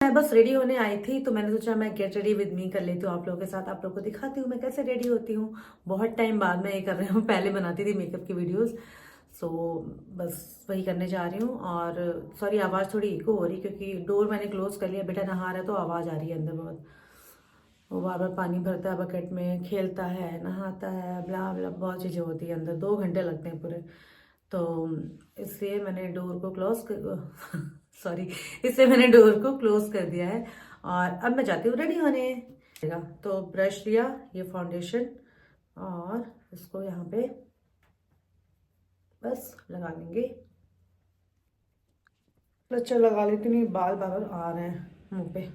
मैं बस रेडी होने आई थी तो मैंने सोचा मैं गेट रेडी विद मी कर लेती हूँ आप लोगों के साथ। आप लोगों को दिखाती हूँ मैं कैसे रेडी होती हूँ। बहुत टाइम बाद मैं ये कर रही हूँ, पहले बनाती थी मेकअप की वीडियोस। सो बस वही करने जा रही हूँ। और सॉरी आवाज़ थोड़ी इको हो रही क्योंकि डोर मैंने क्लोज कर लिया। बेटा नहा रहा है तो आवाज़ आ रही है अंदर बहुत। वो बार बार पानी भरता है बकेट में, खेलता है, नहाता है, ब्ला ब्ला बहुत चीज़ें होती है अंदर। 2 घंटे लगते हैं पूरे। तो इसलिए मैंने डोर को क्लोज कर सॉरी इसलिए मैंने डोर को क्लोज कर दिया है। और अब मैं जाती हूँ रेडी होने। तो ब्रश लिया, ये फाउंडेशन, और इसको यहाँ पे बस लगा लेंगे। अच्छा लगा लेती नहीं, बाल बार आ रहे हैं मुंह पे।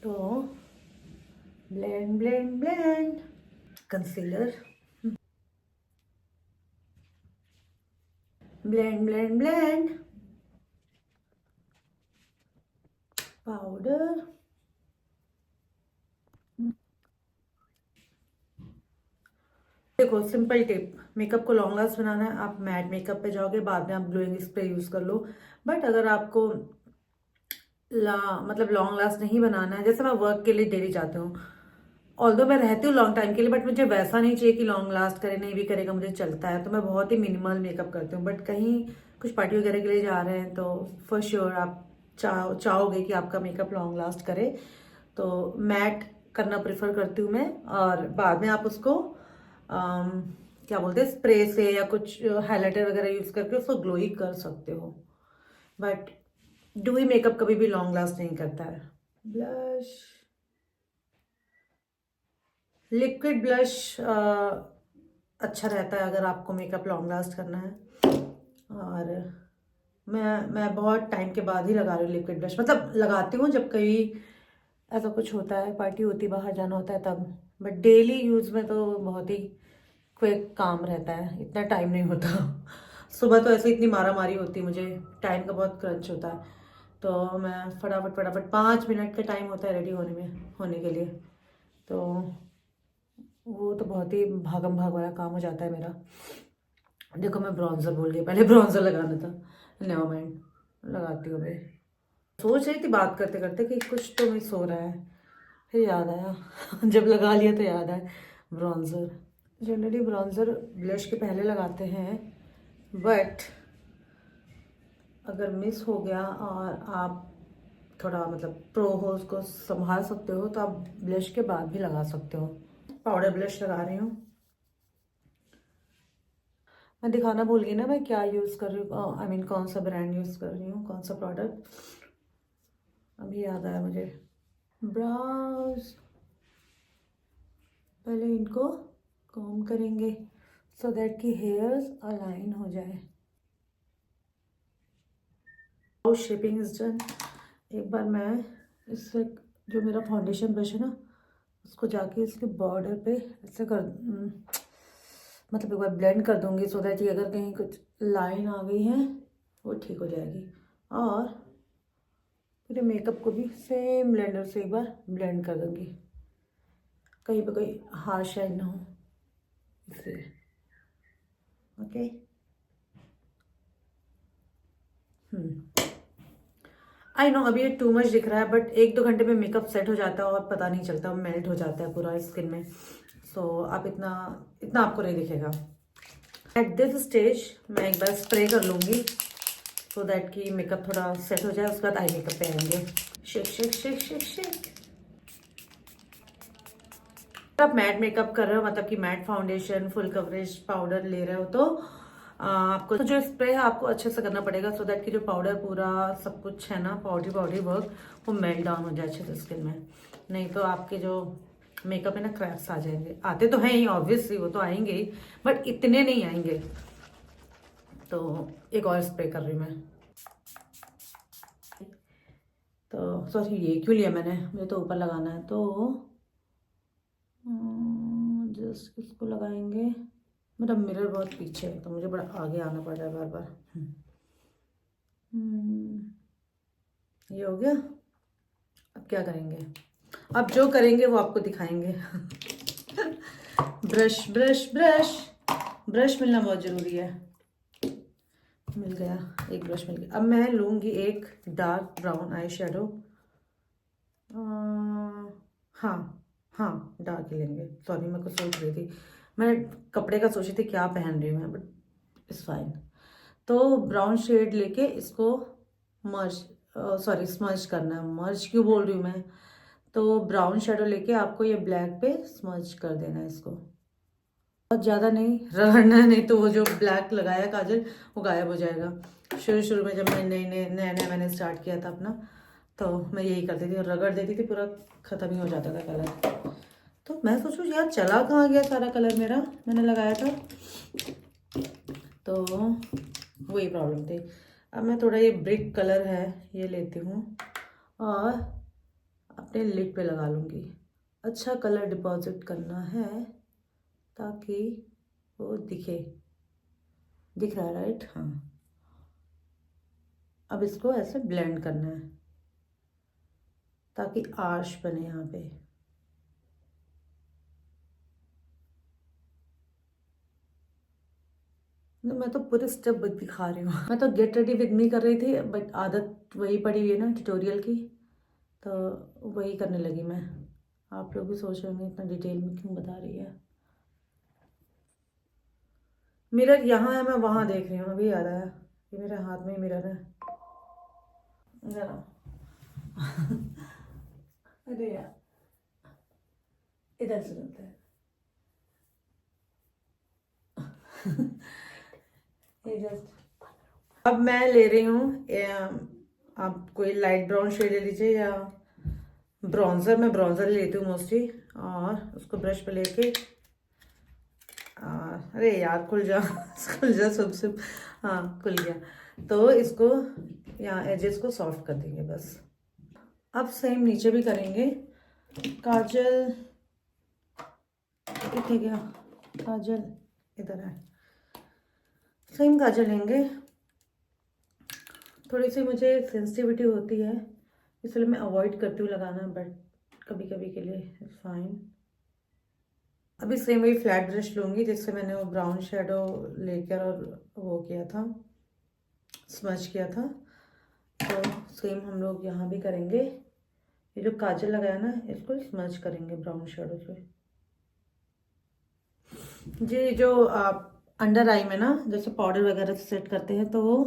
तो blend blend blend, concealer, blend blend blend, powder. देखो सिंपल टिप, मेकअप को लॉन्ग लास्ट बनाना है, आप मैट मेकअप पे जाओगे, बाद में आप ग्लोइंग स्प्रे यूज कर लो। बट अगर आपको मतलब लॉन्ग लास्ट नहीं बनाना है, जैसे मैं वर्क के लिए डेली जाती हूँ, ऑल्दो मैं रहती हूँ लॉन्ग टाइम के लिए, बट मुझे वैसा नहीं चाहिए कि लॉन्ग लास्ट करे, नहीं भी करेगा मुझे चलता है, तो मैं बहुत ही मिनिमल मेकअप करती हूँ। बट कहीं कुछ पार्टी वगैरह के लिए जा रहे हैं तो फॉर श्योर आप चाहोगे कि आपका मेकअप लॉन्ग लास्ट करे, तो मैट करना प्रेफर करती हूँ मैं। और बाद में आप उसको क्या बोलते हैं, स्प्रे से या कुछ हाइलाइटर वगैरह यूज करके उसको ग्लोई कर सकते हो। बट डूई मेकअप कभी भी लॉन्ग लास्ट नहीं करता है। ब्लश, लिक्विड ब्लश अच्छा रहता है अगर आपको मेकअप लॉन्ग लास्ट करना है। और मैं बहुत टाइम के बाद ही लगा रही हूँ लिक्विड ब्लश, मतलब लगाती हूँ जब कभी ऐसा कुछ होता है, पार्टी होती है, बाहर जाना होता है तब। बट डेली यूज में तो बहुत ही क्विक काम रहता है, इतना टाइम नहीं होता। सुबह तो ऐसे इतनी मारा मारी होती है, मुझे टाइम का बहुत क्रंच होता है, तो मैं फटाफट फटाफट 5 मिनट का टाइम होता है रेडी होने के लिए। तो वो तो बहुत ही भागम भाग वाला काम हो जाता है मेरा। देखो मैं ब्राउन्जर भूल गई, पहले ब्राउन्जर लगाना था। नेवर माइंड, लगाती हूँ मैं। सोच रही थी बात करते करते कि कुछ तो मिस हो रहा है, फिर याद आया जब लगा लिया तो याद आया ब्राउन्जर। जनरली ब्राउन्जर ब्लश के पहले लगाते हैं, बट अगर मिस हो गया और आप थोड़ा मतलब प्रो हो, उसको संभाल सकते हो, तो आप ब्लश के बाद भी लगा सकते हो। पाउडर ब्लश लगा रही हूँ। मैं दिखाना भूल गई ना मैं क्या यूज़ कर रही हूँ, आई मीन कौन सा ब्रांड यूज़ कर रही हूँ, कौन सा प्रोडक्ट। अभी याद आया मुझे। ब्राउज, पहले इनको कॉम करेंगे सो दैट कि हेयर्स अलाइन हो जाए। Shaping is done. एक बार मैं इससे, जो मेरा फाउंडेशन ब्रश है ना, उसको जाके इसके बॉर्डर पे ऐसे मतलब एक बार ब्लेंड कर दूंगी सो दैट ये अगर कहीं कुछ लाइन आ गई है वो ठीक हो जाएगी। और पूरे मेकअप को भी सेम ब्लेंडर से एक बार ब्लेंड कर दूंगी, कहीं पे कोई हार्श शाइन ना हो इसलिए। ओके। आई नो अभी ये टू मच दिख रहा है, बट 1-2 घंटे में मेकअप सेट हो जाता है और पता नहीं चलता, मेल्ट हो जाता है पूरा स्किन में। सो आप इतना इतना आपको नहीं दिखेगा। एट दिस स्टेज मैं एक बार स्प्रे कर लूँगी सो दैट कि मेकअप थोड़ा सेट हो जाए, उसके बाद आई मेकअप पे आएंगे। Shake shake shake shake shake. आप मैट मेकअप कर रहे हो, मतलब कि matte foundation full coverage powder ले रहे हो, तो आपको तो जो स्प्रे है आपको अच्छे से करना पड़ेगा सो दैट कि जो पाउडर पूरा सब कुछ है ना, पाउडरी पाउडरी वर्क, वो मेल्ट डाउन हो जाए अच्छे से स्किन में। नहीं तो आपके जो मेकअप है ना, क्रैक्स आ जाएंगे। आते तो हैं ही ऑब्वियसली, वो तो आएंगे ही, बट इतने नहीं आएंगे। तो एक और स्प्रे कर रही हूँ मैं। तो सॉरी ये क्यों लिया मैंने, मुझे तो ऊपर लगाना है, तो जस्ट इसको लगाएंगे। मेरा मिरर बहुत पीछे है तो मुझे बड़ा आगे आना पड़ रहा है बार बार। ये हो गया। अब क्या करेंगे, अब जो करेंगे वो आपको दिखाएंगे। ब्रश ब्रश ब्रश, ब्रश मिलना बहुत ज़रूरी है। मिल गया, एक ब्रश मिल गया। अब मैं लूँगी एक डार्क ब्राउन आई शेडो। हाँ हाँ, डार्क ही लेंगे। सॉरी, मैं कुछ सोच रही थी, मैं कपड़े का सोची थी क्या पहन रही हूँ मैं, बट इट्स फाइन। तो ब्राउन शेड लेके इसको मर्ज, सॉरी स्मर्ज करना है, मर्ज क्यों बोल रही हूँ मैं। तो ब्राउन शेडो लेके आपको ये ब्लैक पे स्मर्ज कर देना है इसको, बहुत ज़्यादा नहीं रगड़ना है, नहीं तो वो जो ब्लैक लगाया काजल वो गायब हो जाएगा। शुरू शुरू में जब मैं नया नया मैंने स्टार्ट किया था अपना, तो मैं यही करती थी और रगड़ देती थी, पूरा ख़त्म ही हो जाता था कलर। तो मैं सोचूं यार चला कहाँ गया सारा कलर मेरा, मैंने लगाया था, तो वही प्रॉब्लम थी। अब मैं थोड़ा ये ब्रिक कलर है ये लेती हूँ और अपने लिड पे लगा लूँगी। अच्छा कलर डिपॉजिट करना है ताकि वो दिखे, दिख रहा है राइट, हाँ। अब इसको ऐसे ब्लेंड करना है ताकि आर्श बने यहाँ पे। मैं तो पूरे स्टेप दिखा रही हूँ। मैं तो गेट रेडी विद मी कर रही थी, बट आदत वही पड़ी हुई है ना ट्यूटोरियल की, तो वही करने लगी मैं। आप लोग भी सोच रहे होंगे इतना डिटेल में क्यों बता रही है। मिरर यहाँ है, मैं वहाँ देख रही हूँ, अभी आ रहा है, ये मेरे हाथ में ही मिरर है जरा। अरे यार, इधर से चलते हैं। ये जस्ट, अब मैं ले रही हूँ, आप कोई लाइट ब्राउन शेड ले लीजिए या ब्रॉन्जर, मैं ब्रॉन्जर लेती हूँ मोस्टली, और उसको ब्रश पे लेके अरे यार खुल जा खुल जा सबसे, हाँ खुल गया। तो इसको यहाँ एजेस को सॉफ्ट कर देंगे बस। अब सेम नीचे भी करेंगे। काजल कितने गया, काजल इधर है, सेम काजल लेंगे। थोड़ी सी मुझे सेंसिटिविटी होती है इसलिए मैं अवॉइड करती हूँ लगाना, बट कभी कभी के लिए इट्स फाइन। अभी सेम वही फ्लैट ब्रश लूँगी जिससे मैंने वो ब्राउन शेडो लेकर और वो किया था, स्मच किया था। तो सेम हम लोग यहाँ भी करेंगे। ये जो काजल लगाया ना इसको स्मच करेंगे ब्राउन शेडो से। जी, जो आप अंडर आई में ना जैसे पाउडर वगैरह से सेट करते हैं तो वो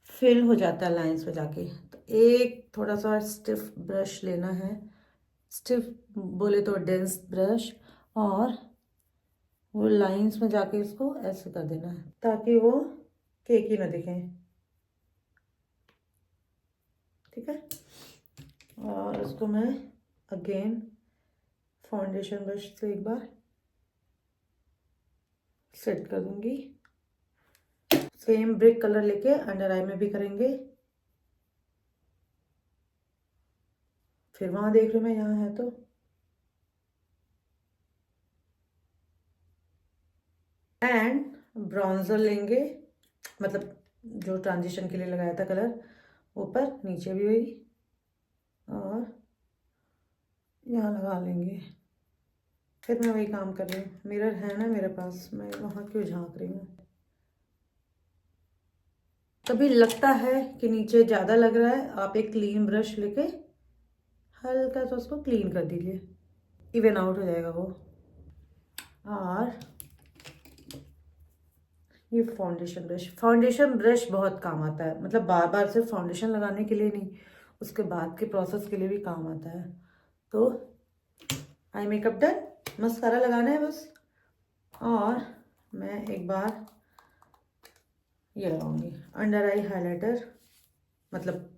फिल हो जाता है लाइंस में जाके, तो एक थोड़ा सा स्टिफ ब्रश लेना है, स्टिफ बोले तो डेंस ब्रश, और वो लाइंस में जाके इसको ऐसे कर देना है ताकि वो केकी ना दिखें, ठीक है। और उसको मैं अगेन फाउंडेशन ब्रश से एक बार सेट कर दूंगी। सेम ब्रिक कलर लेके अंडर आई में भी करेंगे। फिर वहां देख रही मैं, यहाँ है तो एंड ब्राउन्जर लेंगे, मतलब जो ट्रांजिशन के लिए लगाया था कलर, ऊपर नीचे भी वही, और यहाँ लगा लेंगे। फिर मैं वही काम कर रही हूँ, मिरर है ना मेरे पास, मैं वहाँ क्यों झांक रही हूँ। कभी लगता है कि नीचे ज़्यादा लग रहा है, आप एक क्लीन ब्रश लेके हल्का सा उसको क्लीन कर दीजिए, इवन आउट हो जाएगा वो। और ये फाउंडेशन ब्रश बहुत काम आता है, मतलब बार बार सिर्फ फाउंडेशन लगाने के लिए नहीं, उसके बाद के प्रोसेस के लिए भी काम आता है। तो आई मेकअप डन, मस्कारा लगाना है बस। और मैं एक बार ये लगाऊंगी अंडर आई हाइलाइटर, मतलब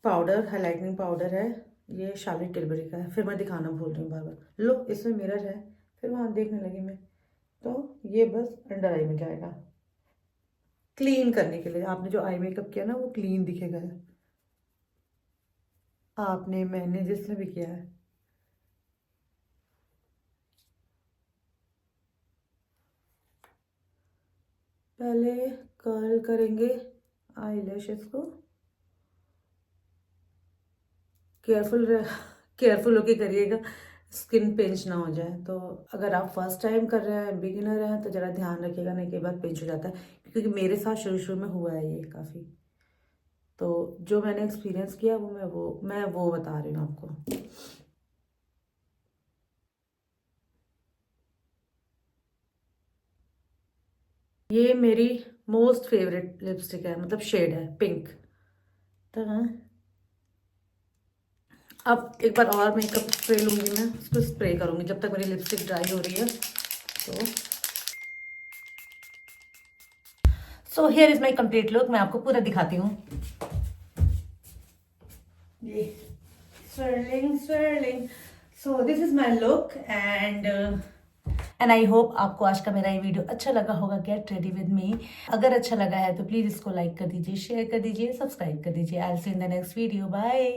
पाउडर, हाइलाइटनिंग पाउडर है ये, शार्लेट टिलबरी का है। फिर मैं दिखाना भूल रही हूँ बार बार, लो इसमें मिरर है, फिर वहाँ देखने लगी मैं, तो ये बस अंडर आई में जाएगा क्लीन करने के लिए। आपने जो आई मेकअप किया ना वो क्लीन दिखेगा, आपने मैंने जिसने भी किया है। पहले कर्ल करेंगे आई लैशेस को, केयरफुल केयरफुल होके करिएगा, स्किन पिंच ना हो जाए। तो अगर आप फर्स्ट टाइम कर रहे हैं, बिगिनर हैं, तो ज़रा ध्यान रखिएगा, नहीं कई बार पिंच हो जाता है क्योंकि मेरे साथ शुरू शुरू में हुआ है ये काफ़ी। तो जो मैंने एक्सपीरियंस किया मैं वो बता रही हूँ आपको। ये मेरी मोस्ट फेवरेट लिपस्टिक है, मतलब शेड है पिंक। तो अब एक बार और मेकअप स्प्रे लूँगी, मैं उसको स्प्रे करूँगी जब तक मेरी लिपस्टिक ड्राई हो रही है। So here is my complete look. मैं आपको पूरा दिखाती हूँ। ये swirling. So this is my look and I hope आपको आज का मेरा ये वीडियो अच्छा लगा होगा। Get ready with me. अगर अच्छा लगा है तो प्लीज़ इसको लाइक कर दीजिए, शेयर कर दीजिए, सब्सक्राइब कर दीजिए। I will see in the next video. Bye.